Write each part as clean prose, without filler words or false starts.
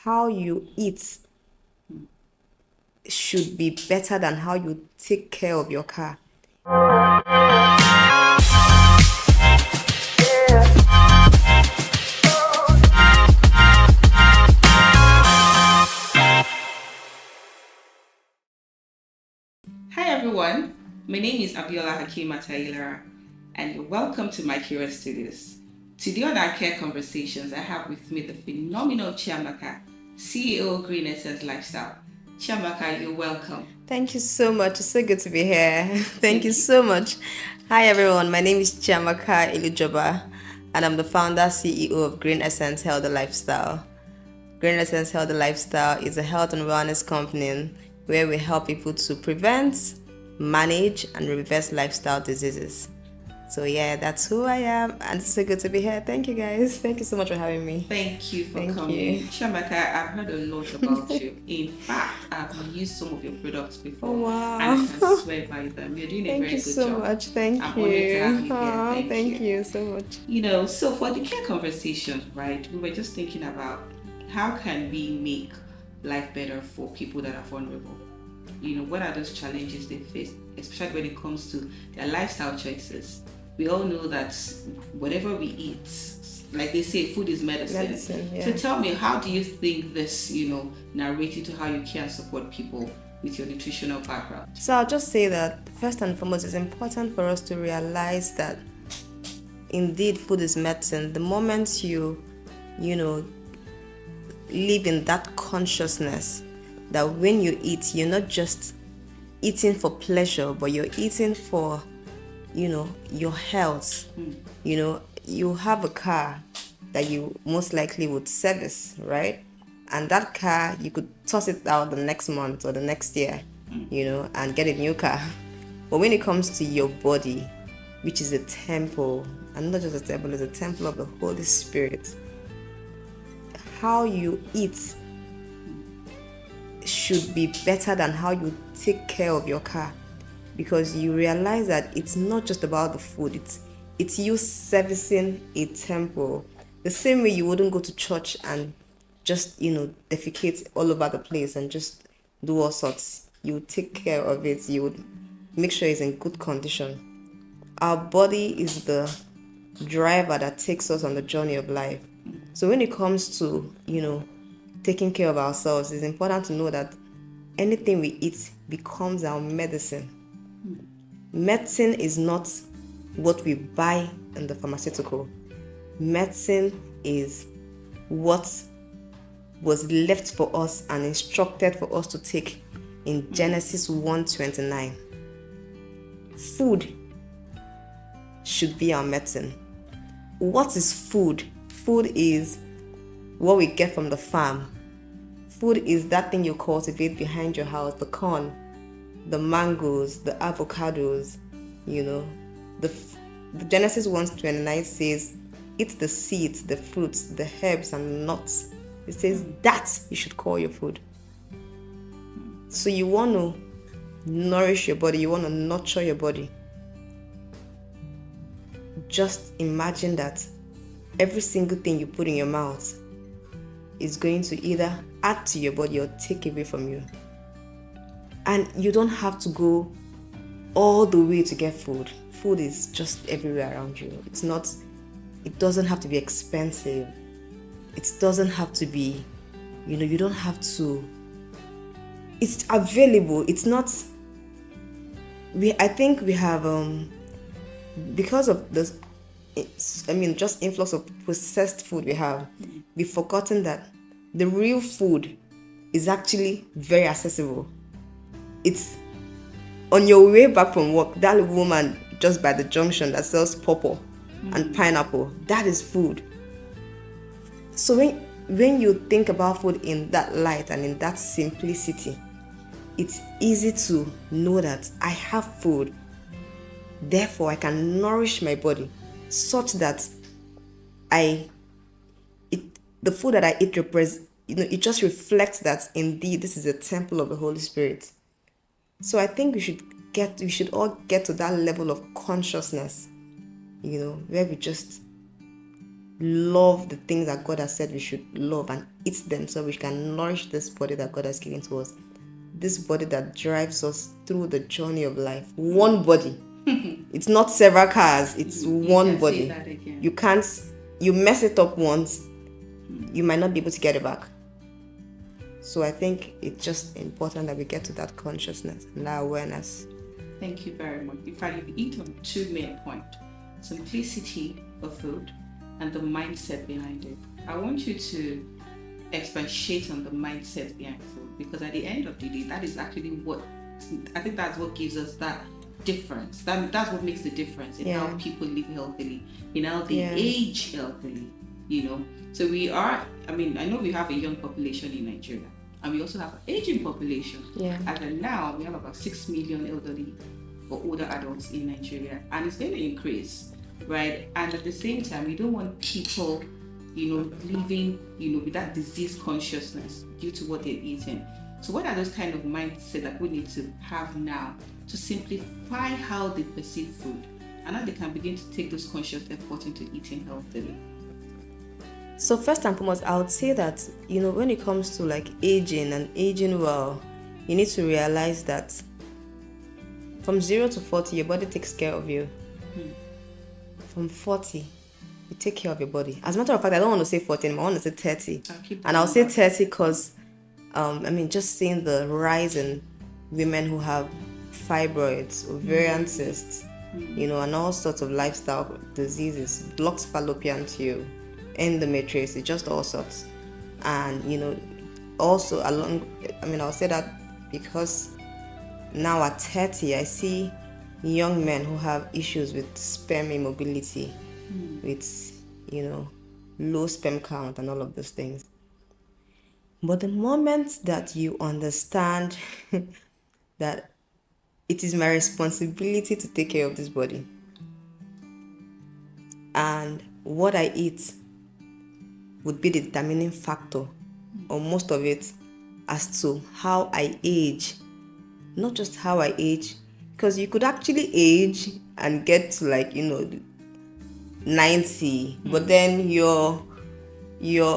how you eat should be better than how you take care of your car. Hi everyone, my name is Abiola Hakima and welcome to MyQura Studios. Today on our Care Conversations, I have with me the phenomenal Chiamaka, CEO of Green Essence Lifestyle. Chiamaka, you're welcome. Thank you so much. It's so good to be here. Thank you so much. Hi everyone, my name is Chiamaka Ilujoba and I'm the founder CEO of Green Essence Healthy Lifestyle. Green Essence Healthy Lifestyle is a health and wellness company where we help people to prevent, manage, and reverse lifestyle diseases. So yeah, that's who I am, and it's so good to be here. Thank you guys. Thank you so much for having me. Thank you for coming. Chiamaka, I've heard a lot about you. In fact, I've used some of your products before. Oh, wow. And I can swear by them. You're doing a very good job. Thank you so much. Thank you. I'm honored to have you here. Thank you so much. So for the care conversation, right, we were just thinking about how can we make life better for people that are vulnerable? What are those challenges they face, especially when it comes to their lifestyle choices? We all know that whatever we eat, like they say, food is medicine. Yeah. So tell me, how do you think this, narrates to how you can support people with your nutritional background? So I'll just say that first and foremost, it's important for us to realize that indeed food is medicine. The moment you live in that consciousness that when you eat, you're not just eating for pleasure, but you're eating for your health. You have a car that you most likely would service, right? And that car, you could toss it out the next month or the next year, and get a new car. But when it comes to your body, which is a temple, and not just a temple, it's a temple of the Holy Spirit, how you eat should be better than how you take care of your car, because you realize that it's not just about the food, it's you servicing a temple. The same way you wouldn't go to church and just defecate all over the place and just do all sorts. You would take care of it. You would make sure it's in good condition. Our body is the driver that takes us on the journey of life. So when it comes to taking care of ourselves, it's important to know that anything we eat becomes our medicine. Medicine is not what we buy in the pharmaceutical. Medicine is what was left for us and instructed for us to take in Genesis 1:29. Food should be our medicine. What is food? Food is what we get from the farm. Food is that thing you cultivate behind your house, the corn, the mangoes, the avocados, The Genesis 1:29 says, eat the seeds, the fruits, the herbs and nuts. It says that you should call your food. So you want to nourish your body, you want to nurture your body. Just imagine that every single thing you put in your mouth is going to either add to your body or take away from you. And you don't have to go all the way to get food. Food is just everywhere around you. It doesn't have to be expensive. It doesn't have to be, you don't have to. It's available. It's not. I think we have, because of this, just influx of processed food we've forgotten that the real food is actually very accessible. It's on your way back from work, that woman just by the junction that sells pawpaw and pineapple, that is food. So when you think about food in that light and in that simplicity, it's easy to know that I have food, therefore I can nourish my body such that the food that I eat it just reflects that indeed this is a temple of the Holy Spirit. So I think we should all get to that level of consciousness, where we just love the things that God has said we should love and eat them so we can nourish this body that God has given to us. This body that drives us through the journey of life. One body. It's not several cars, it's one body. You mess it up once, you might not be able to get it back. So I think it's just important that we get to that consciousness and that awareness. Thank you very much. In fact, you've hit on two main points: simplicity of food and the mindset behind it. I want you to expatiate on the mindset behind food, because at the end of the day, that is actually what I think that's what gives us that difference. That's what makes the difference in how people live healthily, in how they age healthily. So I know we have a young population in Nigeria, and we also have an aging population. As of now, we have about 6 million elderly or older adults in Nigeria, and it's going to increase, right? And at the same time, we don't want people, living, with that disease consciousness due to what they're eating. So what are those kind of mindset that we need to have now to simplify how they perceive food, and how they can begin to take those conscious effort into eating healthily? So first and foremost, I would say that, when it comes to like aging and aging well, you need to realize that from 0 to 40, your body takes care of you. From 40, you take care of your body. As a matter of fact, I don't want to say 40 anymore, I want to say 30. I'll say 30 because, just seeing the rise in women who have fibroids, ovarian cysts, and all sorts of lifestyle diseases, blocks fallopian tube, endometriosis, just all sorts. And also I'll say that because now at 30 I see young men who have issues with sperm immobility, with low sperm count and all of those things. But the moment that you understand that it is my responsibility to take care of this body, and what I eat would be the determining factor, or most of it, as to how I age. Not just how I age, because you could actually age and get to 90, but then you're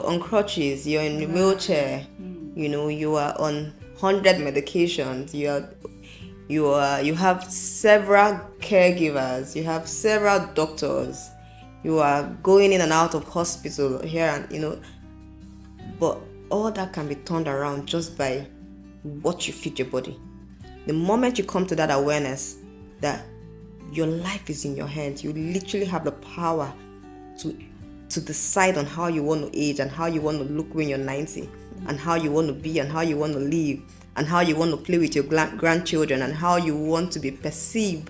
on crutches, you're in a wheelchair, you are on 100 medications, you have several caregivers, you have several doctors, you are going in and out of hospital here and but all that can be turned around just by what you feed your body. The moment you come to that awareness that your life is in your hands, you literally have the power to decide on how you want to age and how you want to look when you're 90, and how you want to be and how you want to live and how you want to play with your grandchildren and how you want to be perceived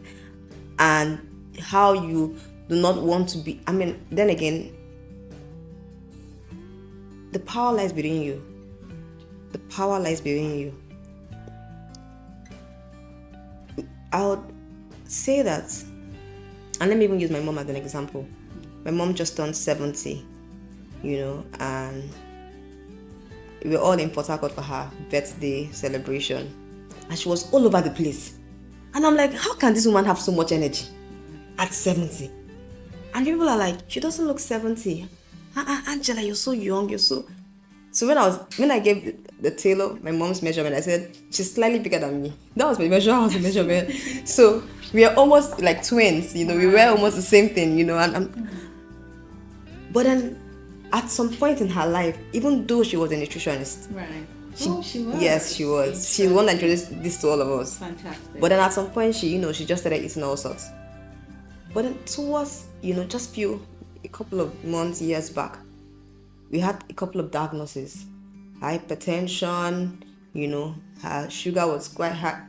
and how you do not want to be. Then again, the power lies within you. The power lies within you. I would say that, and let me even use my mom as an example. My mom just turned 70, and we were all in Port Harcourt for her birthday celebration, and she was all over the place. And I'm like, how can this woman have so much energy at 70? And people are like, she doesn't look 70. Angela, you're so young, you're so... So when I gave the tailor my mom's measurement, I said, she's slightly bigger than me. That was my measurement. So we are almost like twins, we wear almost the same thing, but then at some point in her life, even though she was a nutritionist, right? She was. Yes, she was. She's the one that introduced this to all of us. Fantastic. But then at some point, she just started eating all sorts. But then towards, just a couple of months, years back, we had a couple of diagnoses. Hypertension, her sugar was quite high.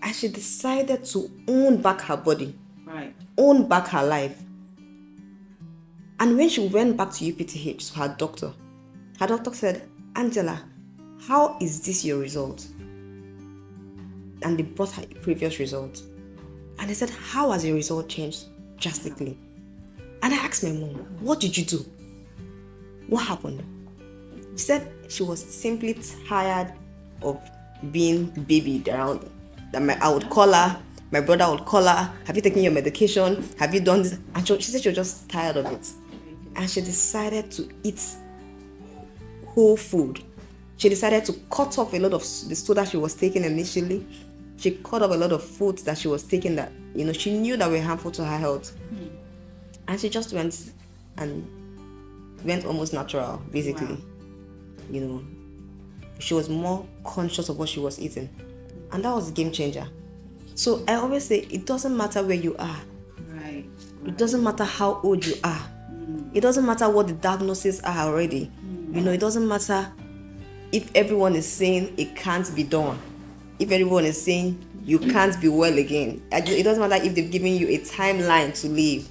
And she decided to own back her body. Right. Own back her life. And when she went back to UPTH, to her doctor said, Angela, how is this your result? And they brought her previous result. And they said, how has your result changed drastically? And I asked my mom, what did you do? What happened? She said she was simply tired of being babied around. I would call her My brother would call her, have you taken your medication? Have you done this? And she said she was just tired of it. And she decided to eat whole food. She decided to cut off a lot of the soda she was taking initially. She cut off a lot of foods that she was taking that, she knew that were harmful to her health. And she just went almost natural, basically. Wow. She was more conscious of what she was eating. And that was a game changer. So I always say, it doesn't matter where you are. Right. It doesn't matter how old you are. It doesn't matter what the diagnoses are already. It doesn't matter if everyone is saying it can't be done. If everyone is saying you can't be well again. It doesn't matter if they've given you a timeline to live.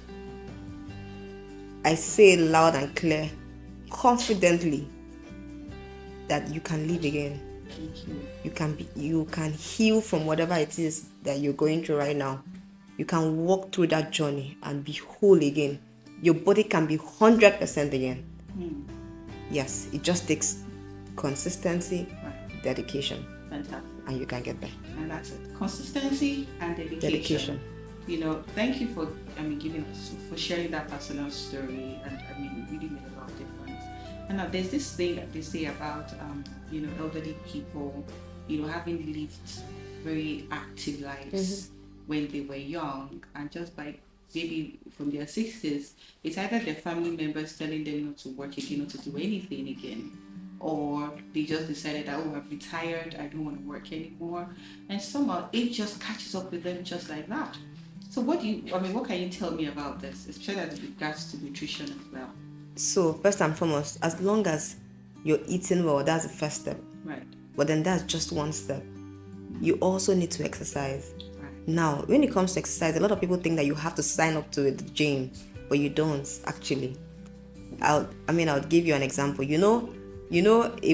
I say loud and clear, confidently, that you can live again. Thank you. You can heal from whatever it is that you're going through right now. You can walk through that journey and be whole again. Your body can be 100% again. Yes, it just takes consistency, dedication. Fantastic. And you can get there. And that's it. Consistency and dedication. Thank you for for sharing that personal story, and it really made a lot of difference. And now there's this thing that they say about elderly people, having lived very active lives when they were young, and just like maybe from their 60s, it's either their family members telling them not to work again, not to do anything again, or they just decided that, I'm retired, I don't want to work anymore, and somehow it just catches up with them just like that. So what can you tell me about this, especially as regards to nutrition as well? So first and foremost, as long as you're eating well, that's the first step. Right. But then that's just one step. You also need to exercise. Right. Now, when it comes to exercise, a lot of people think that you have to sign up to the gym, but you don't actually. I'll give you an example. A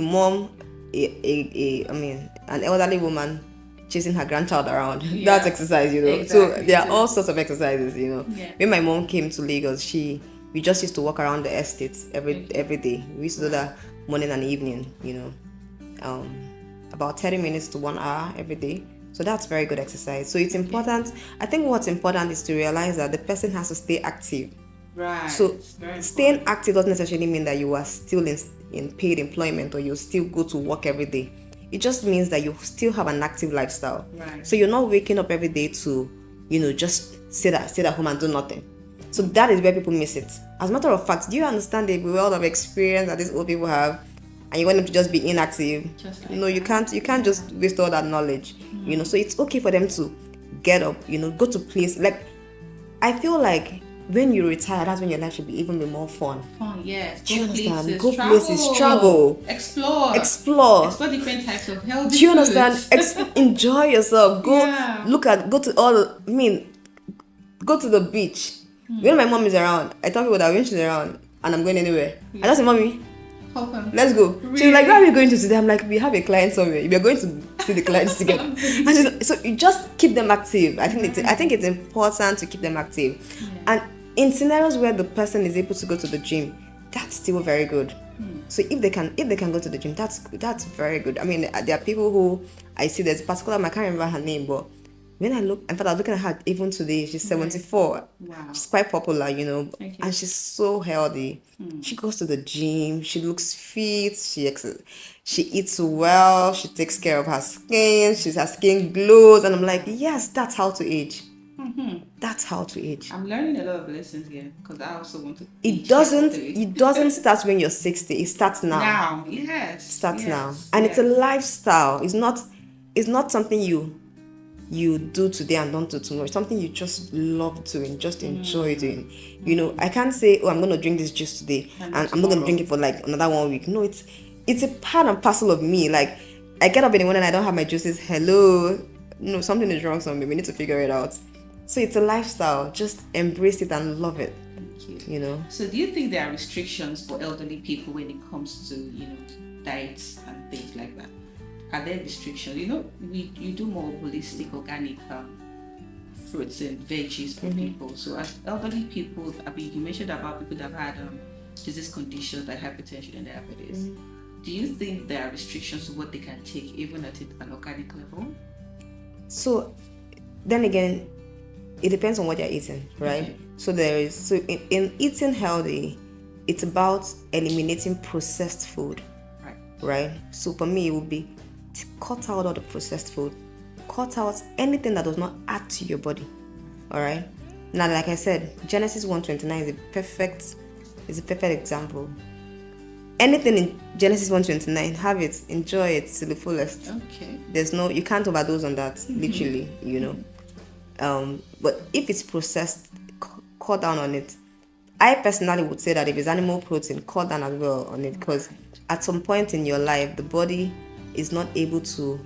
mom, an elderly woman chasing her grandchild around. Yeah. That's exercise, Exactly. So there are all sorts of exercises, Yeah. When my mom came to Lagos, we just used to walk around the estate every day. We used to do that morning and evening, about 30 minutes to 1 hour every day. So that's very good exercise. So it's important. I think what's important is to realize that the person has to stay active. Right. So staying active doesn't necessarily mean that you are still in paid employment or you still go to work every day. It just means that you still have an active lifestyle. Right. So you're not waking up every day to, just sit at home and do nothing. So that is where people miss it. As a matter of fact, do you understand the world of experience that these old people have, and you want them to just be inactive? You can't. You can't just waste all that knowledge. So it's okay for them to get up. Go to place. Like, I feel like when you retire, that's when your life should be even more fun. Yes. Do you understand? Go places, travel, explore different types of healthy. Do you understand? Enjoy yourself. Go to the beach. When my mom is around, I tell people that when she's around and I'm going anywhere, I just say, Mommy, let's go. Really? She's like, where are we going to today? I'm like, we have a client somewhere. We are going to see the clients together. And so you just keep them active. I think it's important to keep them active. And in scenarios where the person is able to go to the gym, that's still very good. So if they can go to the gym, that's very good. There are people who I see. There's a particular, I can't remember her name, but when I look, in fact, I was looking at her even today. She's 74. Wow. She's quite popular, and she's so healthy. She goes to the gym. She looks fit. She eats well. She takes care of her skin. Her skin glows, and I'm like, yes, that's how to age. That's how to age. I'm learning a lot of lessons here because I also want to. It doesn't start when you're 60. It starts now. Now, yes. Starts now, and it's a lifestyle. It's not something you do today and don't do tomorrow. It's something you just love doing, just enjoy doing. I can't say, I'm going to drink this juice today and I'm not going to drink it for like another 1 week. No, it's a part and parcel of me. Like, I get up in the morning and I don't have my juices. Hello, no, something is wrong somewhere. We need to figure it out. So it's a lifestyle. Just embrace it and love it. Thank you. So do you think there are restrictions for elderly people when it comes to diets and things like that? Are there restrictions? You do more holistic, organic fruits and veggies for people. So as elderly people, you mentioned about people that have had disease conditions like hypertension and diabetes. Do you think there are restrictions to what they can take even at an organic level? So then again, it depends on what you're eating, right? Okay. So in eating healthy, it's about eliminating processed food, right? So for me, it would be to cut out all the processed food, cut out anything that does not add to your body. All right. Now, like I said, Genesis 1:29 is a perfect example. Anything in Genesis 1:29, have it, enjoy it to the fullest. Okay. You can't overdose on that, literally, But if it's processed, cut down on it. I personally would say that if it's animal protein, cut down as well on it, because at some point in your life, the body is not able to,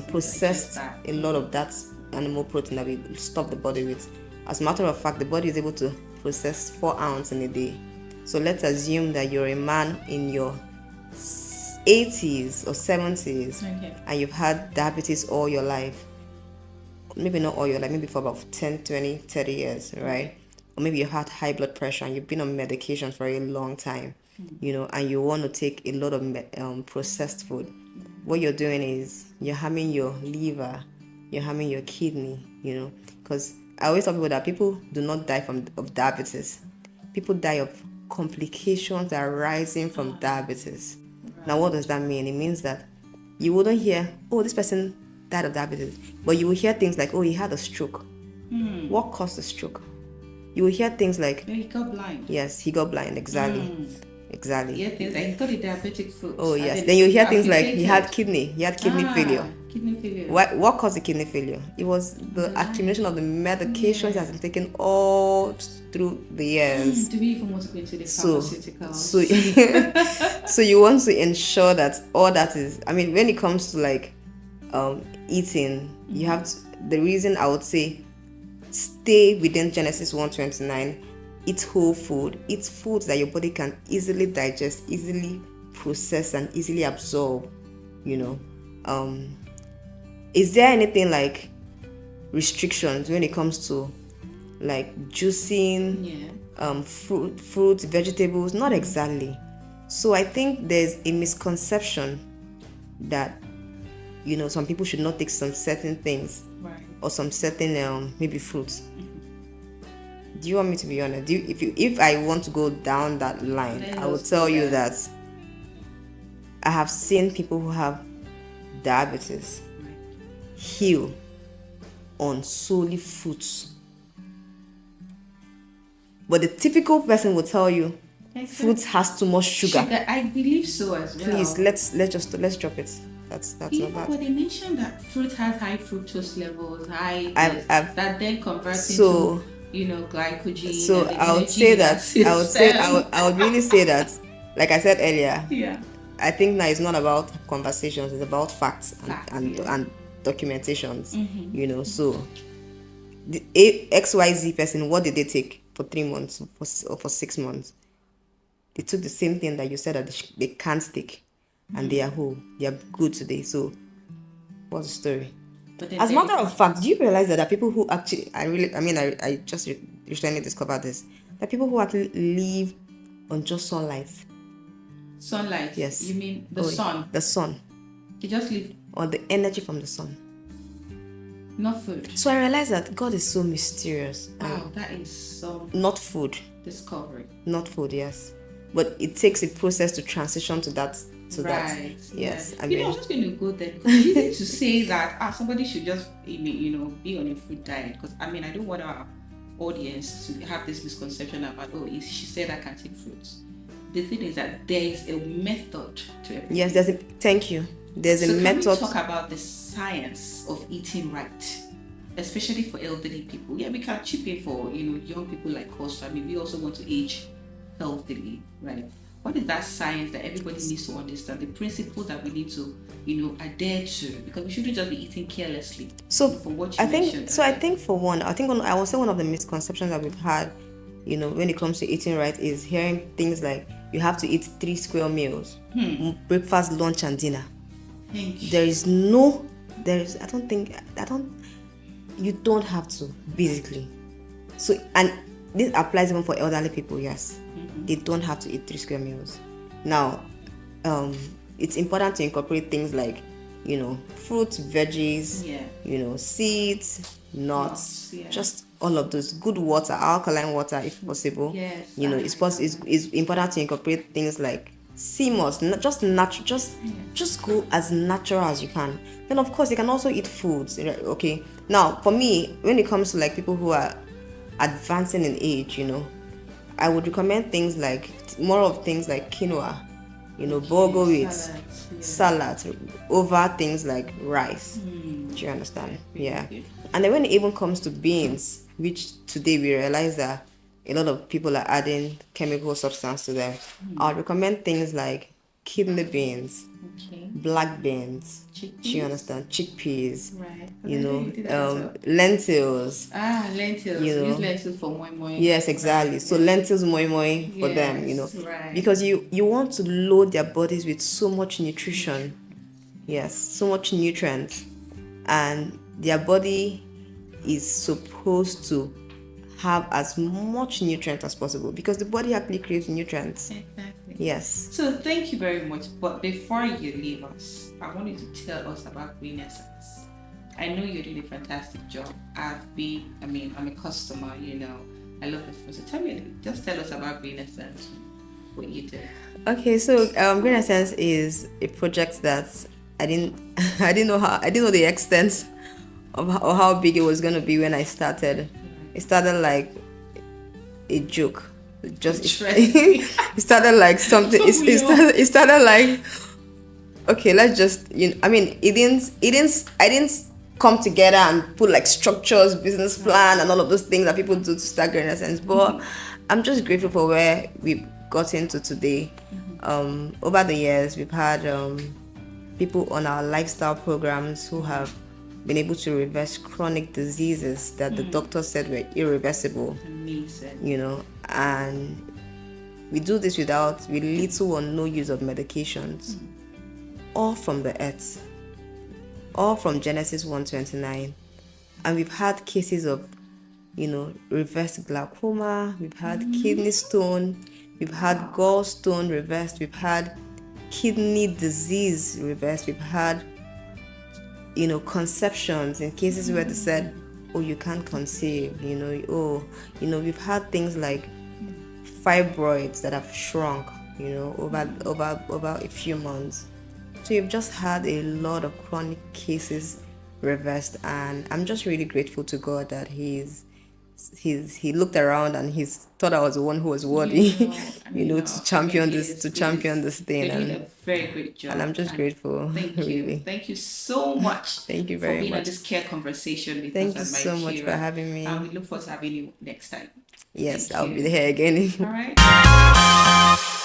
process a lot of that animal protein that we stop the body with. As a matter of fact, the body is able to process 4 ounces in a day. So let's assume that you're a man in your 80s or 70s, and you've had diabetes all your life. Maybe not all your life, maybe for about 10, 20, 30 years, right? Or maybe you had high blood pressure and you've been on medication for a long time, and you want to take a lot of processed food. What you're doing is you're harming your liver, you're harming your kidney, because I always tell people that people do not die of diabetes. People die of complications that are arising from diabetes. Now, what does that mean? It means that you wouldn't hear, oh, this person died of diabetes, but you will hear things like, oh, he had a stroke. What caused the stroke? You will hear things like, he got blind. Yes, he got blind. Exactly. Yeah, things like he got a diabetic foot. Oh yes. Then you hear things like he had kidney failure. Kidney failure. What caused the kidney failure? It was the accumulation of the medications that has been taken all through the years. Do we even want to go into the pharmaceuticals? So you want to ensure that all that is. I mean, when it comes to like eating, you have to. The reason I would say stay within Genesis 1:29. Eat whole food. Eat foods that your body can easily digest, easily process, and easily absorb. Is there anything like restrictions when it comes to like juicing, fruits, vegetables? Not exactly. So I think there's a misconception that some people should not take some certain things, right, or some certain maybe fruits. Do you want me to be honest? If I want to go down that line, I will tell you that I have seen people who have diabetes heal on solely fruits. But the typical person will tell you fruits has too much sugar. I believe so as well. Please, let's drop it. That's not bad. But they mentioned that fruit has high fructose levels, that then converts into glycogen. So I would say that I would really say that, like I said earlier, I think now it's not about conversations, it's about facts and documentations. So the XYZ person, what did they take for 3 months or for 6 months? They took the same thing that you said that they can't take, and they are whole, they are good today. So what's the story? As a matter of fact, do you realize that there are people who actually, I just recently discovered this, that people who actually live on just sunlight. Sunlight? Yes. You mean the sun? The sun. They just live on the energy from the sun. Not food. So I realized that God is so mysterious. Wow, that is so... Not food. Discovery. Not food, yes. But it takes a process to transition to that. Right. Yes. I was just going to go there, because it's easy to say that somebody should just be on a fruit diet, because I don't want our audience to have this misconception about she said I can take fruits. The thing is that there is a method to everything. Yes, thank you. There's a method. Can we talk about the science of eating right, especially for elderly people? Yeah, we can chip in for young people like us. We also want to age healthily, right? What is that science that everybody needs to understand? The principle that we need to, adhere to, because we shouldn't just be eating carelessly. So for what you mentioned. I think I will say one of the misconceptions that we've had, when it comes to eating right, is hearing things like you have to eat 3 square meals, breakfast, lunch, and dinner. You don't have to, basically. So, and this applies even for elderly people, yes. They don't have to eat 3 square meals. Now, it's important to incorporate things like fruits, veggies, Yeah. Seeds, nuts, Yeah. just all of those. Good water, alkaline water if possible. Yes. It's important to incorporate things like sea moss, not just natural, just go as natural as you can. Then of course you can also eat foods. Okay. Now for me, when it comes to like people who are advancing in age, I would recommend things like more of things like quinoa, bulgur wheat, salads over things like rice. Do you understand? Yeah. And then when it even comes to beans, which today we realize that a lot of people are adding chemical substance to them, I'd recommend things like kidney beans, black beans. Chickpeas? Do you understand? Chickpeas. Right. Lentils. Lentils. Use lentils for moi moi. Yes, exactly. Right. So lentils moi moi for them, Right. because you want to load their bodies with so much nutrition. Yes, so much nutrients, and their body is supposed to have as much nutrient as possible because the body actually craves nutrients. Exactly. Yes. So thank you very much. But before you leave us, I want you to tell us about Green Essence. I know you're doing a fantastic job. I'm a customer, I love it. So just tell us about Green Essence, what you do. Okay, so Green Essence is a project that I didn't I didn't know the extent of how big it was gonna be when I started. It started like a joke. It started like something. It started like, okay, let's just I didn't come together and put like structures, business plan, and all of those things that people do to start Green Essence. But I'm just grateful for where we've got into today. Over the years, we've had people on our lifestyle programs who have been able to reverse chronic diseases that the doctor said were irreversible. Amazing. And we do this with little or no use of medications. All from the earth. All from Genesis 1:29. And we've had cases of, reversed glaucoma, we've had kidney stone, we've had gallstone reversed, we've had kidney disease reversed, we've had conceptions in cases where they said, oh, you can't conceive, we've had things like fibroids that have shrunk, over a few months. So you've just had a lot of chronic cases reversed, and I'm just really grateful to God that he looked around and he's thought I was the one who was worthy, to champion this thing. They did a very great job, and I'm just grateful. Thank you, really. Thank you so much. Thank you for very being much on this care conversation with Thank us. you so much for having me. And we look forward to having you next time. Yes, I'll be here again. All right.